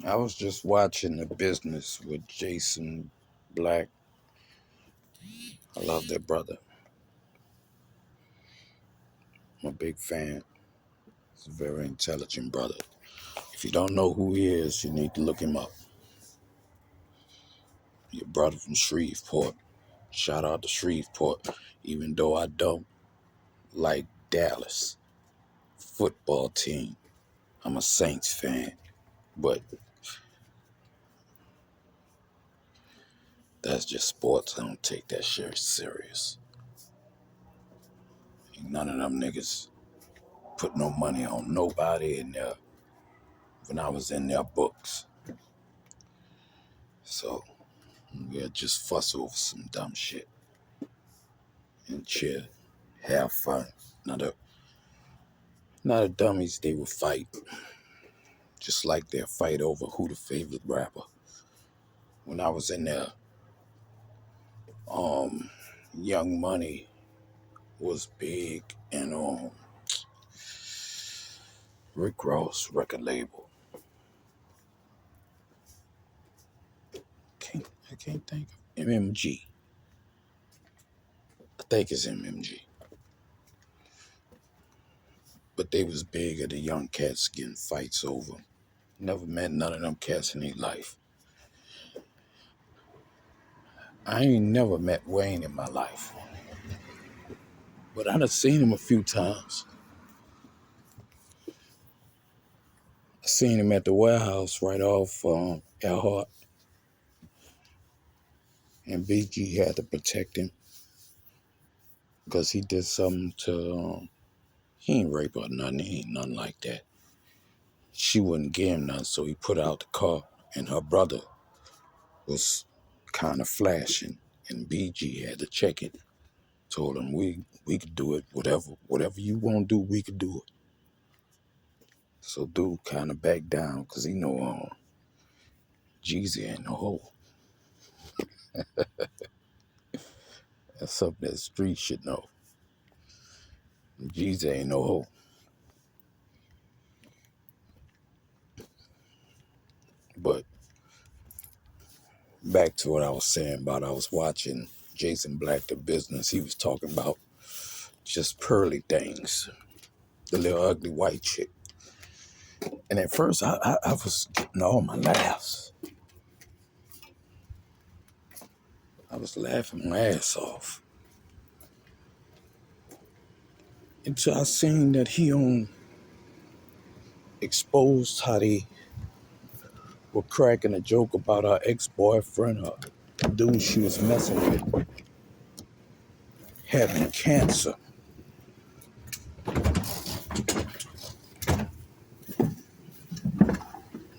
I was just watching The Business with Jason Black. I love that brother. I'm a big fan. He's a very intelligent brother. If you don't know who he is, you need to look him up. Your brother from Shreveport. Shout out to Shreveport, even though I don't like Dallas football team. I'm a Saints fan, but that's just sports. I don't take that shit serious. None of them niggas put no money on nobody in there when I was in their books. So we'll just fuss over some dumb shit and chill, have fun. Not the dummies, they would fight. Just like they'll fight over who the favorite rapper. When I was in there, Young Money was big and Rick Ross record label. I can't think of MMG. I think it's MMG. But they was big at the young cats getting fights over. Never met none of them cats in their life. I ain't never met Wayne in my life. But I done seen him a few times. I seen him at the warehouse right off Elhart. And BG had to protect him because he did something to, he ain't rape or nothing. He ain't nothing like that. She wouldn't give him nothing, so he put out the car. And her brother was kind of flashing. And BG had to check it. Told him we could do it, whatever you want to do, we could do it. So dude kind of backed down because he know Jeezy ain't no hoe. That's something that the street should know. Jeezy ain't no hoe. But back to what I was saying about I was watching Jason Black, The Business. He was talking about just pearly things. The little ugly white chick. And at first I was getting all my laughs. I was laughing my ass off. Until I seen that he exposed how they were cracking a joke about her ex-boyfriend, or the dude she was messing with, having cancer.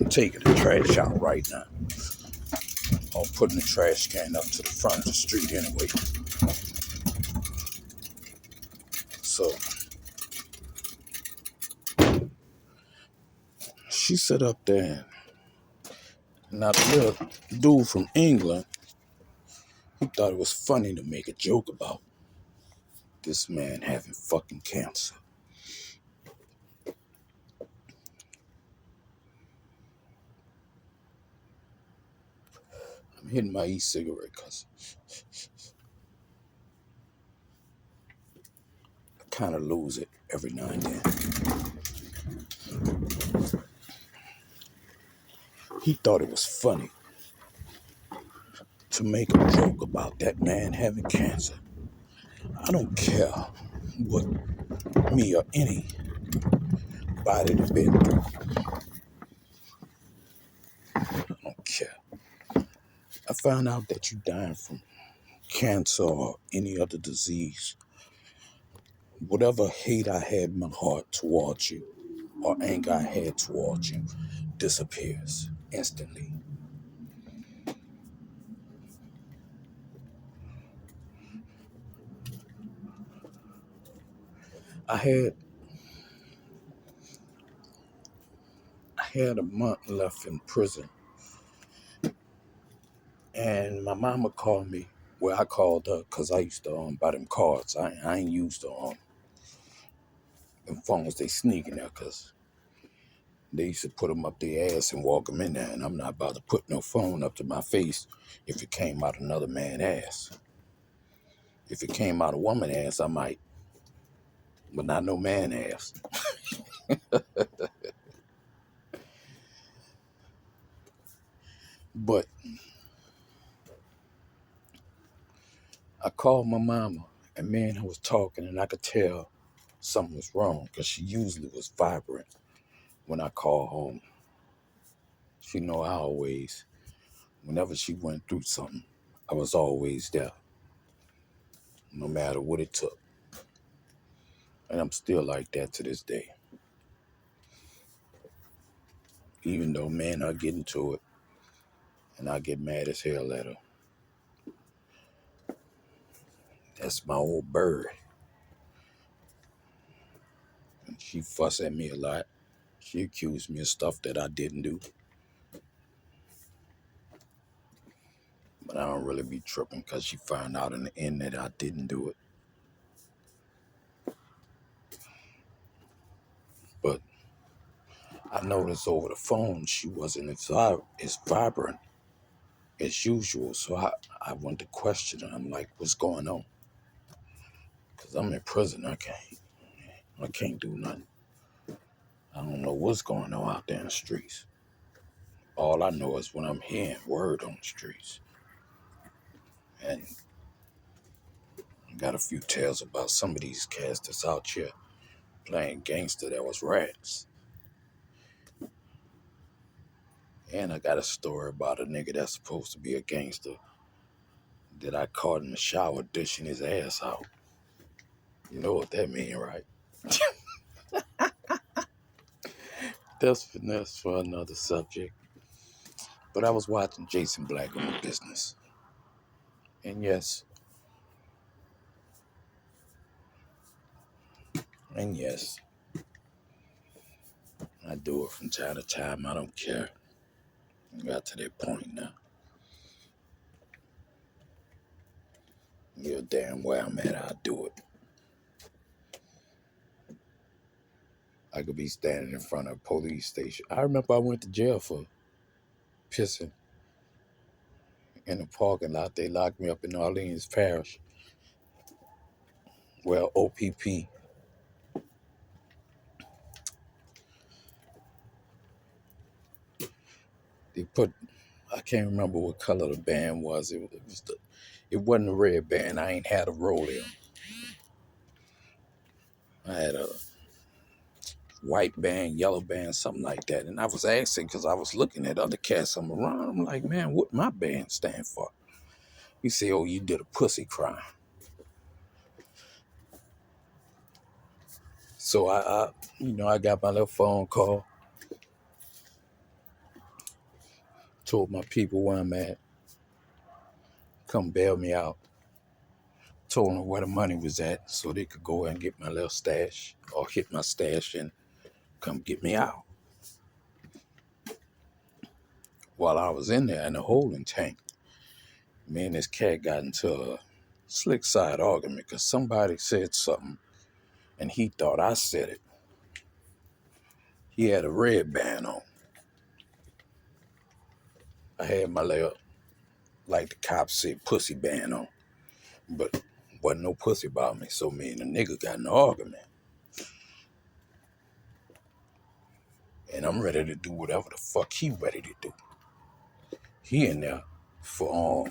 I'm taking the trash out right now. I'm putting the trash can up to the front of the street anyway. So she sat up there, and now the little dude from England, he thought it was funny to make a joke about this man having fucking cancer. I'm hitting my e-cigarette because I kind of lose it every now and then. He thought it was funny to make a joke about that man having cancer. I don't care what me or anybody has been through. I don't care. I found out that you dying from cancer or any other disease. Whatever hate I had in my heart towards you or anger I had towards you disappears instantly. I had a month left in prison, and my mama called me. Well, I called her because I used to buy them cards. I ain't used to them phones. They sneak in there because They used to put them up their ass and walk them in there, and I'm not about to put no phone up to my face if it came out another man's ass. If it came out a woman ass, I might, but not no man ass. But I called my mama, and me and her was talking, and I could tell something was wrong because she usually was vibrant when I called home. She know I always, whenever she went through something, I was always there, no matter what it took. And I'm still like that to this day. Even though, man, I get into it and I get mad as hell at her. That's my old bird. And she fuss at me a lot. She accused me of stuff that I didn't do. But I don't really be tripping because she found out in the end that I didn't do it. But I noticed over the phone she wasn't as vibrant as usual. So I went to question her. I'm like, what's going on? Because I'm in prison. I can't do nothing. I don't know what's going on out there in the streets. All I know is when I'm hearing word on the streets. And I got a few tales about some of these cats that's out here playing gangster that was rats. And I got a story about a nigga that's supposed to be a gangster that I caught in the shower dishing his ass out. You know what that mean, right? That's finesse for another subject. But I was watching Jason Black on the business. And yes, and yes, I do it from time to time. I don't care. I got to that point now. You're damn well I'm at, I'll do it. I could be standing in front of a police station. I remember I went to jail for pissing in the parking lot. They locked me up in Orleans Parish. Well, OPP. They put, I can't remember what color the band was. It wasn't a red band. I ain't had a roll in. I had a white band, yellow band, something like that. And I was asking because I was looking at other cats I'm around. I'm like, man, what my band stand for? He said, oh, you did a pussy crime. So I got my little phone call, told my people where I'm at, come bail me out. Told them where the money was at so they could go and get my little stash or hit my stash and come get me out. While I was in there in the holding tank, me and this cat got into a slick side argument because somebody said something and he thought I said it. He had a red band on. I had my little, like the cops said, pussy band on. But wasn't no pussy about me, so me and the nigga got in an argument. And I'm ready to do whatever the fuck he ready to do. He in there for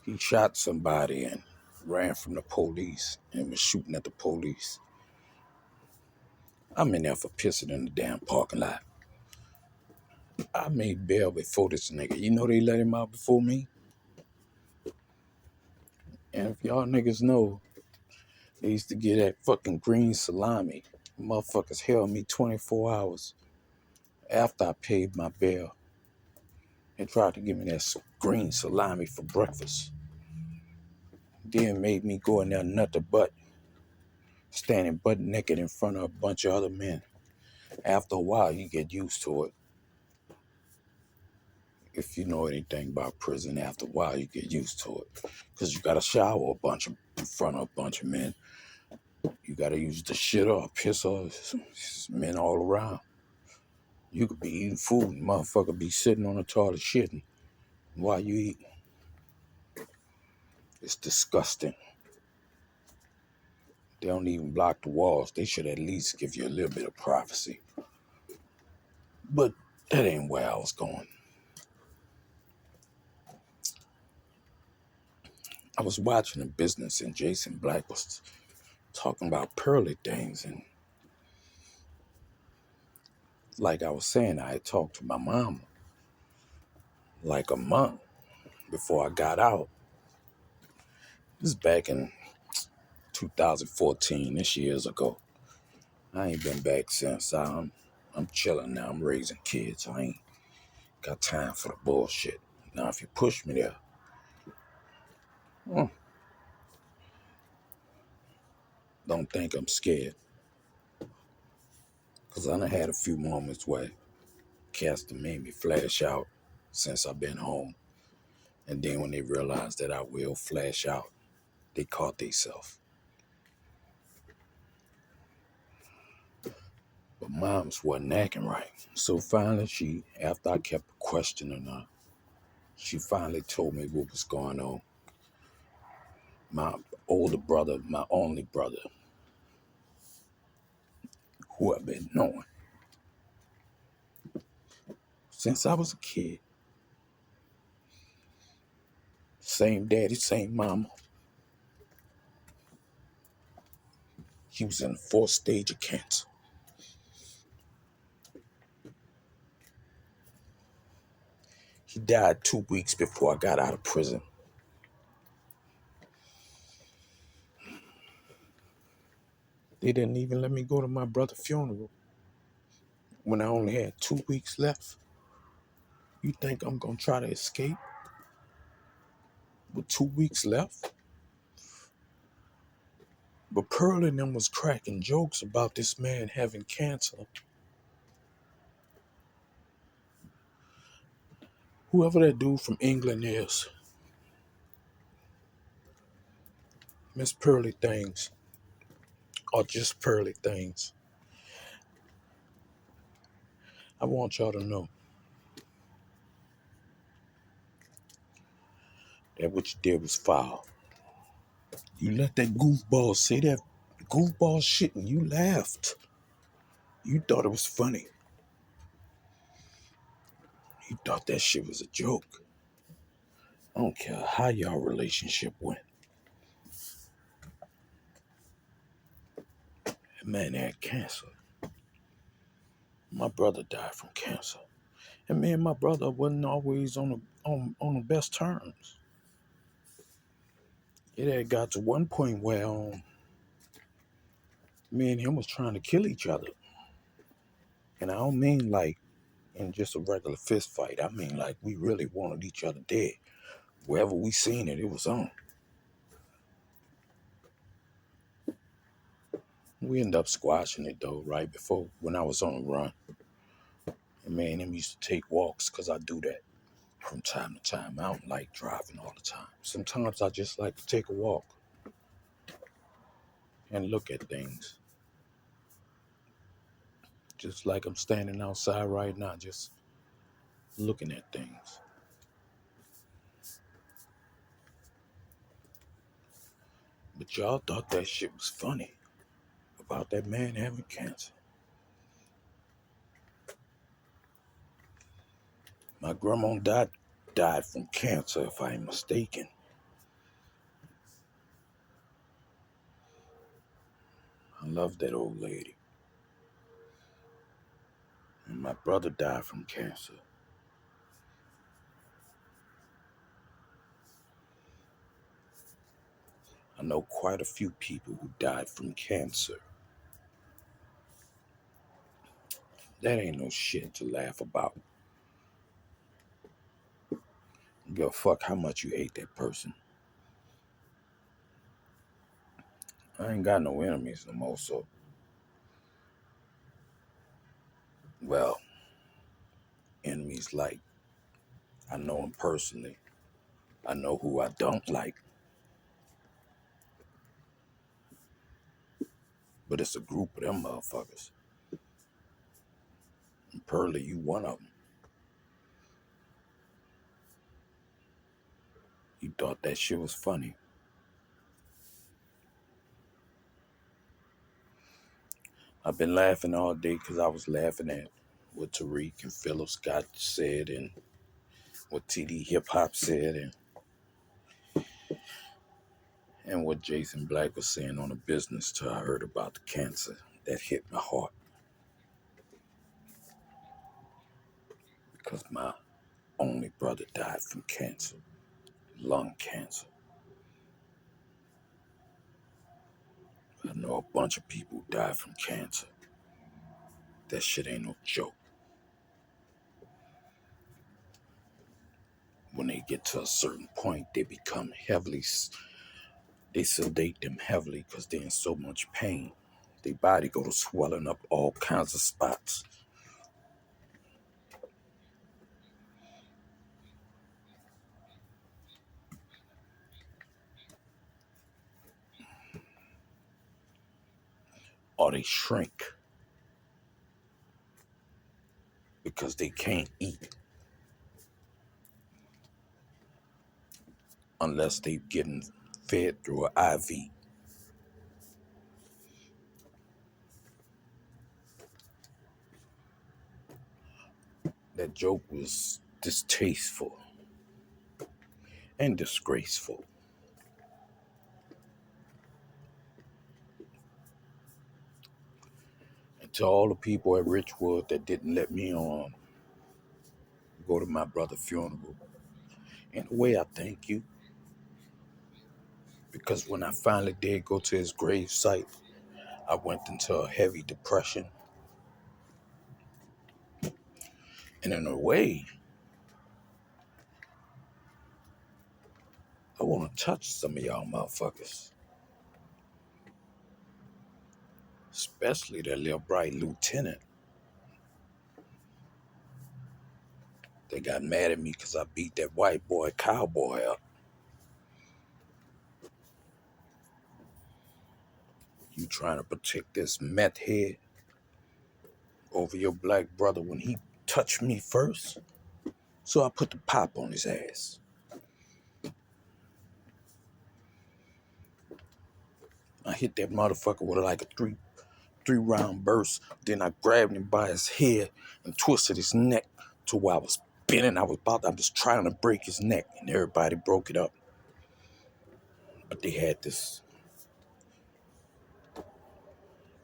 he shot somebody and ran from the police and was shooting at the police. I'm in there for pissing in the damn parking lot. I made bail before this nigga. You know they let him out before me? And if y'all niggas know, they used to get that fucking green salami. Motherfuckers held me 24 hours after I paid my bail and tried to give me that green salami for breakfast. Then made me go in there nut the butt, standing butt naked in front of a bunch of other men. After a while, you get used to it. If you know anything about prison, after a while, you get used to it. Because you got to shower in front of a bunch of men. You got to use the shit or piss or men all around. You could be eating food and motherfucker be sitting on the toilet shitting while you eat. It's disgusting. They don't even block the walls. They should at least give you a little bit of privacy. But that ain't where I was going. I was watching a business and Jason Black was talking about pearly things. And like I was saying, I had talked to my mom like a month before I got out. This is back in 2014, this years ago. I ain't been back since. I'm chilling now. I'm raising kids. I ain't got time for the bullshit. Now, if you push me there, hmm, don't think I'm scared. Because I done had a few moments where Castor made me flash out since I've been home. And then when they realized that I will flash out, they caught themselves. But mom's wasn't acting right. So finally after I kept questioning her, she finally told me what was going on. My older brother, my only brother, who I've been knowing since I was a kid. Same daddy, same mama. He was in the fourth stage of cancer. He died 2 weeks before I got out of prison. They didn't even let me go to my brother's funeral when I only had 2 weeks left. You think I'm gonna try to escape with 2 weeks left? But Pearl and them was cracking jokes about this man having cancer. Whoever that dude from England is, Miss Pearly Things, or just Pearly Things, I want y'all to know that what you did was foul. You let that goofball say that goofball shit and you laughed. You thought it was funny. You thought that shit was a joke. I don't care how y'all relationship went. That man had cancer. My brother died from cancer. And me and my brother wasn't always on the best terms. It had got to one point where me and him was trying to kill each other. And I don't mean like in just a regular fist fight. I mean like we really wanted each other dead. Wherever we seen it, it was on. We ended up squashing it though, right before when I was on the run. And me and him used to take walks because I do that from time to time. I don't like driving all the time. Sometimes I just like to take a walk and look at things. Just like I'm standing outside right now, just looking at things. But y'all thought that shit was funny about that man having cancer. My grandma died from cancer, if I ain't mistaken. I love that old lady. And my brother died from cancer. I know quite a few people who died from cancer. That ain't no shit to laugh about. Give a fuck how much you hate that person. I ain't got no enemies no more, so, well, enemies like, I know them personally. I know who I don't like. But it's a group of them motherfuckers. Pearly, you one of them. You thought that shit was funny. I've been laughing all day because I was laughing at what Tariq and Philip Scott said and what TD Hip Hop said and what Jason Black was saying on the business till I heard about the cancer. That hit my heart because my only brother died from cancer, lung cancer. I know a bunch of people died from cancer. That shit ain't no joke. When they get to a certain point, they become heavily, they sedate them heavily because they're in so much pain. Their body go to swelling up all kinds of spots. Or they shrink because they can't eat unless they getting fed through an IV. That joke was distasteful and disgraceful. And to all the people at Richwood that didn't let me go to my brother's funeral, in a way I thank you. Because when I finally did go to his grave site, I went into a heavy depression. And in a way, I want to touch some of y'all motherfuckers. Especially that little bright lieutenant. They got mad at me because I beat that white boy cowboy up. You trying to protect this meth head over your black brother when he touched me first? So I put the pop on his ass. I hit that motherfucker with like a three round burst. Then I grabbed him by his head and twisted his neck to where I was bending. I was trying to break his neck, and everybody broke it up. But they had this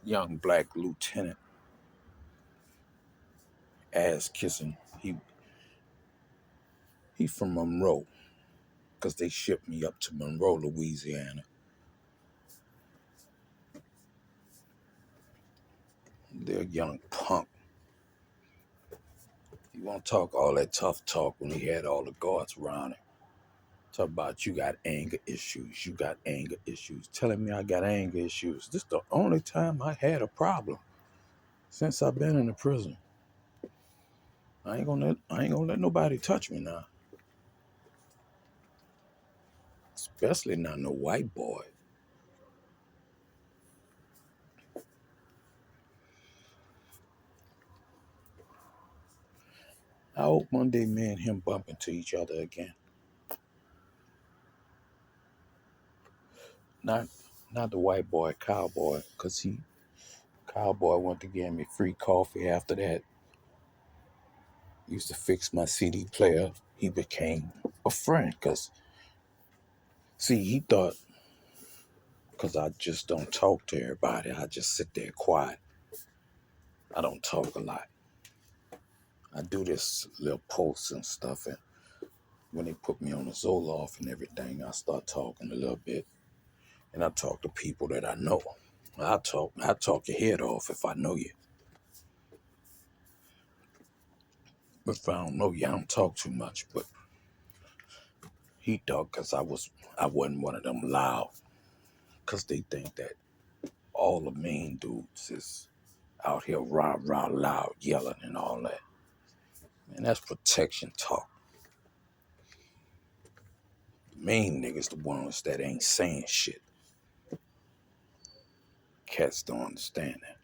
young black lieutenant ass kissing. He from Monroe, because they shipped me up to Monroe, Louisiana. They're a young punk. You want to talk all that tough talk when he had all the guards around him. Talk about you got anger issues. You got anger issues. Telling me I got anger issues. This the only time I had a problem since I've been in the prison. I ain't gonna let nobody touch me now. Especially not no white boy. I hope one day me and him bump into each other again. Not not the white boy, cowboy, cause cowboy went to give me free coffee after that. Used to fix my CD player. He became a friend, cause see, he thought, cause I just don't talk to everybody. I just sit there quiet. I don't talk a lot. I do this little posts and stuff, and when they put me on the Zoloft and everything, I start talking a little bit, and I talk to people that I know. I talk your head off if I know you. But if I don't know you, I don't talk too much. But he thought because I wasn't one of them loud, because they think that all the mean dudes is out here rah rah loud yelling and all that. And that's protection talk. The mean niggas the ones that ain't saying shit. Cats don't understand that.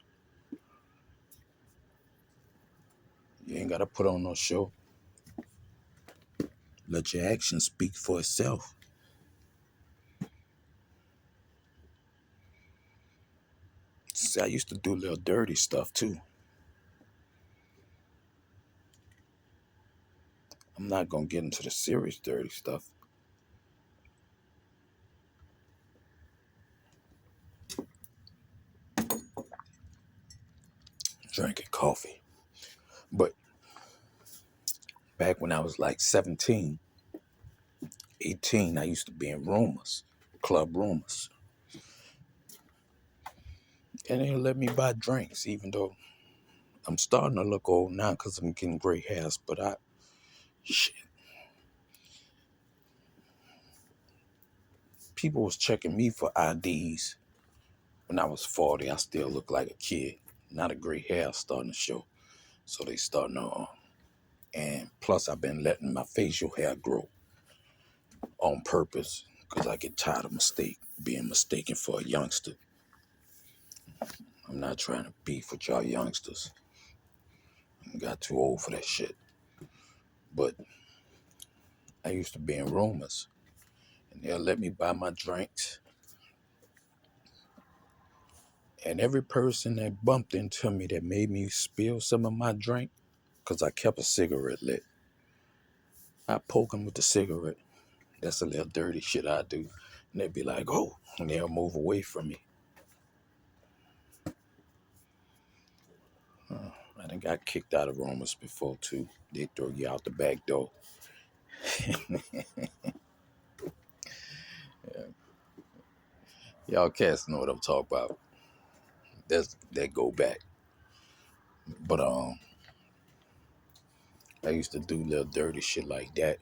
You ain't got to put on no show. Let your action speak for itself. See, I used to do a little dirty stuff too. I'm not going to get into the serious dirty stuff. Drinking coffee. But back when I was like 17, 18, I used to be in rumors, club rumors. And they let me buy drinks, even though I'm starting to look old now because I'm getting gray hairs. But shit, people was checking me for IDs. When I was 40, I still look like a kid. Not a gray hair starting to show. So they starting to, and plus I've been letting my facial hair grow on purpose because I get tired of being mistaken for a youngster. I'm not trying to beef with y'all youngsters. I got too old for that shit. But I used to be in rumors, and they'll let me buy my drinks. And every person that bumped into me that made me spill some of my drink, because I kept a cigarette lit, I poke them with the cigarette. That's a little dirty shit I do. And they'd be like, oh, and they'll move away from me. I done got kicked out of rumors before, too. They throw you out the back door. Y'all cats know what I'm talking about. That go back. But I used to do little dirty shit like that.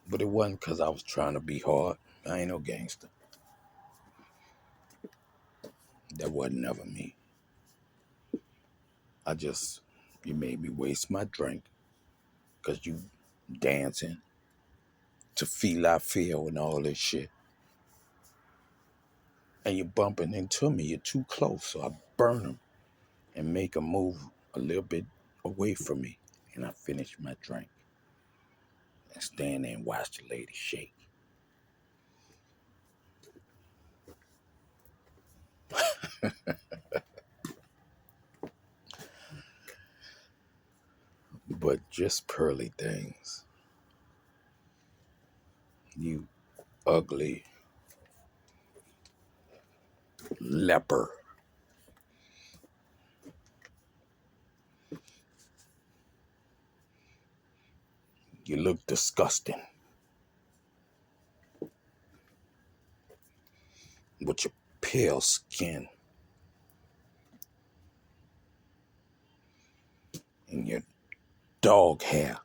But it wasn't because I was trying to be hard. I ain't no gangster. That wasn't never me. You made me waste my drink because you dancing to feel I feel and all this shit. And you're bumping into me. You're too close. So I burn them and make them move a little bit away from me. And I finish my drink and stand there and watch the lady shake. But just pearly things. You ugly leper. You look disgusting with your pale skin and your dog hair.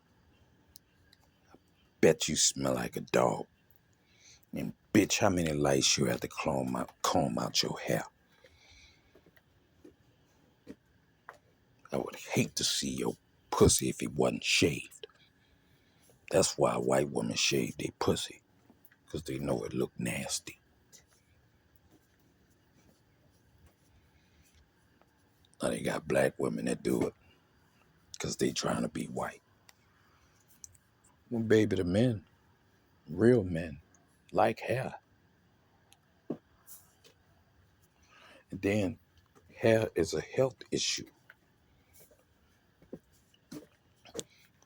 Bet you smell like a dog. And bitch, how many lights you have to comb out your hair? I would hate to see your pussy if it wasn't shaved. That's why white women shave their pussy, because they know it look nasty. Now they got black women that do it because they trying to be white. Well, baby, the men, real men, like hair. And then hair is a health issue.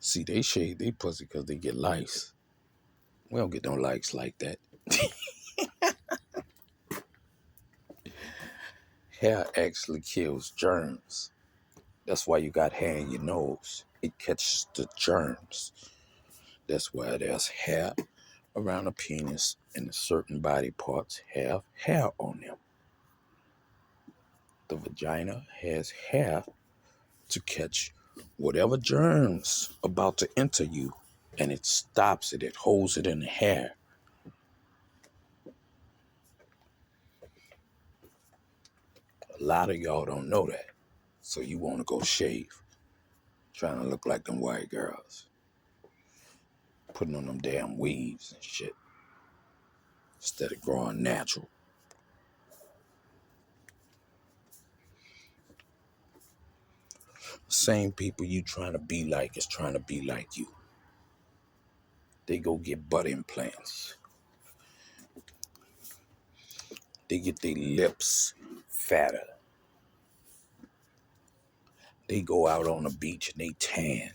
See, they shave their pussy because they get lice. We don't get no likes like that. Hair actually kills germs. That's why you got hair in your nose. It catches the germs. That's why there's hair around the penis and certain body parts have hair on them. The vagina has hair to catch whatever germs about to enter you, and it stops it. It holds it in the hair. A lot of y'all don't know that. So you want to go shave, trying to look like them white girls, putting on them damn weaves and shit instead of growing natural. Same people you trying to be like is trying to be like you. They go get butt implants. They get their lips fatter. They go out on the beach and they tan.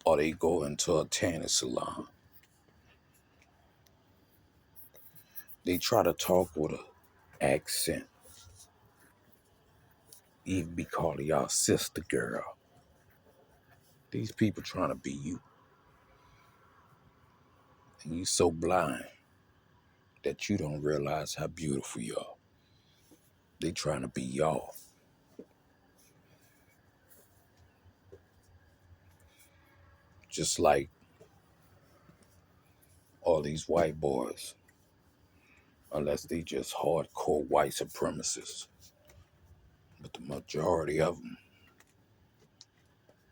Or they go into a tanning salon. They try to talk with an accent. Even be calling y'all sister girl. These people trying to be you. And you so blind that you don't realize how beautiful you are. They trying to be y'all. Just like all these white boys. Unless they just hardcore white supremacists. But the majority of them,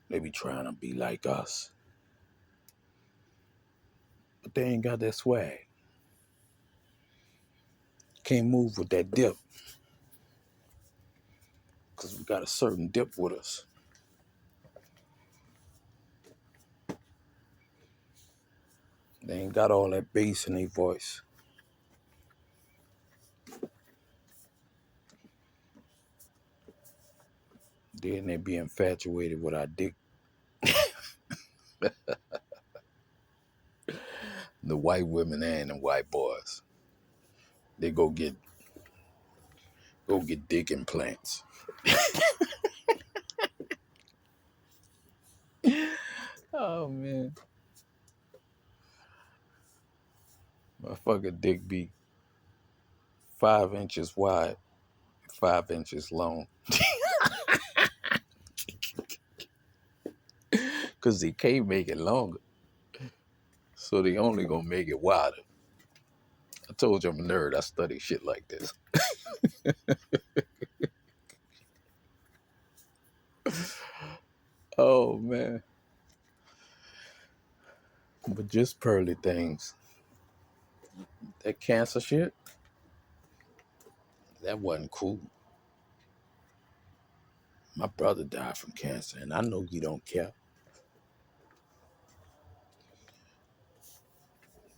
they be trying to be like us. But they ain't got that swag. Can't move with that dip. Because we got a certain dip with us. They ain't got all that bass in their voice. Then they be infatuated with our dick. The white women and the white boys. They go get dick implants. Oh man. My fucking dick be 5 inches wide, 5 inches long. Cause they can't make it longer. So they only gonna make it wider. I told you I'm a nerd. I study shit like this. Oh man. But just pearly things. That cancer shit, that wasn't cool. My brother died from cancer, and I know you don't care.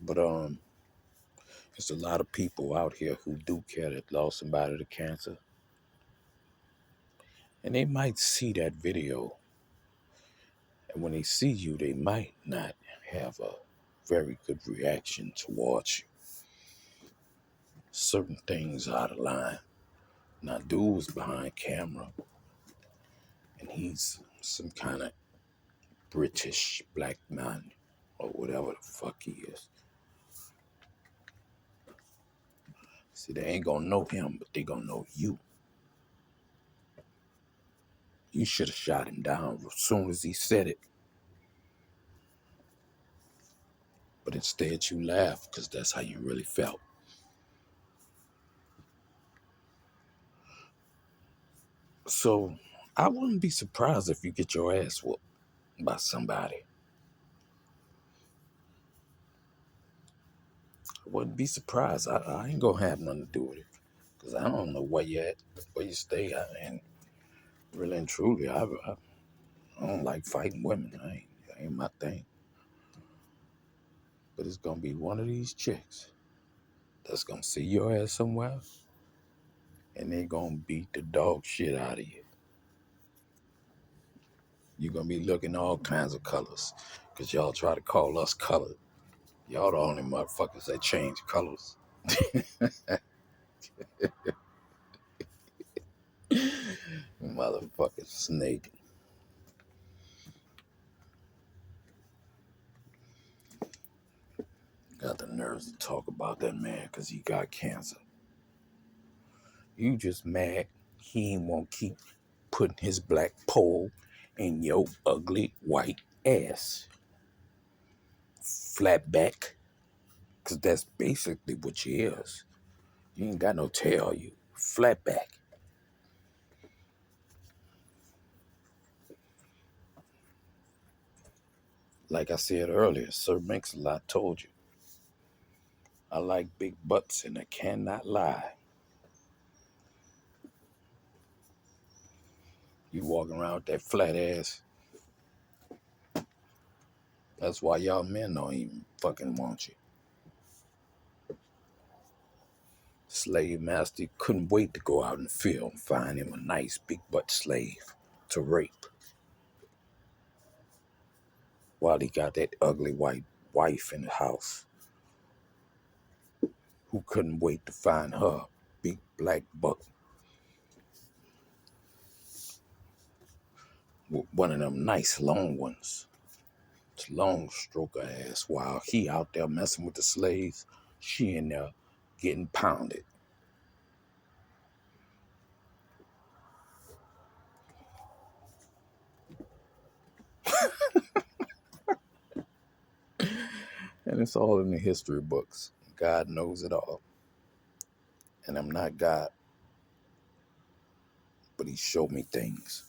But there's a lot of people out here who do care that lost somebody to cancer. And they might see that video. And when they see you, they might not have a very good reaction towards you. Certain things out of line. Now, dude was behind camera, and he's some kind of British black man, or whatever the fuck he is. See, they ain't gonna know him, but they gonna know you. You should have shot him down as soon as he said it. But instead you laughed because that's how you really felt. So I wouldn't be surprised if you get your ass whooped by somebody. I wouldn't be surprised. I ain't gonna have nothing to do with it. Because I don't know where you at, where you stay at. And really and truly, I don't like fighting women. That ain't my thing. But it's gonna be one of these chicks that's gonna see your ass somewhere and they gonna beat the dog shit out of you. You're gonna be looking all kinds of colors. Cause y'all try to call us colored. Y'all the only motherfuckers that change colors. Motherfucking snake. Got the nerves to talk about that man because he got cancer. You just mad he ain't want to keep putting his black pole in your ugly white ass. Flat back. Because that's basically what you is. You ain't got no tail, you flat back. Like I said earlier, Sir Mix-a-Lot told you. I like big butts and I cannot lie. You walking around with that flat ass. That's why y'all men don't even fucking want you. Slave master couldn't wait to go out in the field and find him a nice big butt slave to rape while he got that ugly white wife in the house who couldn't wait to find her big black buck with one of them nice long ones. Long stroker ass while he out there messing with the slaves. She in there getting pounded. And it's all in the history books. God knows it all. And I'm not God, but he showed me things.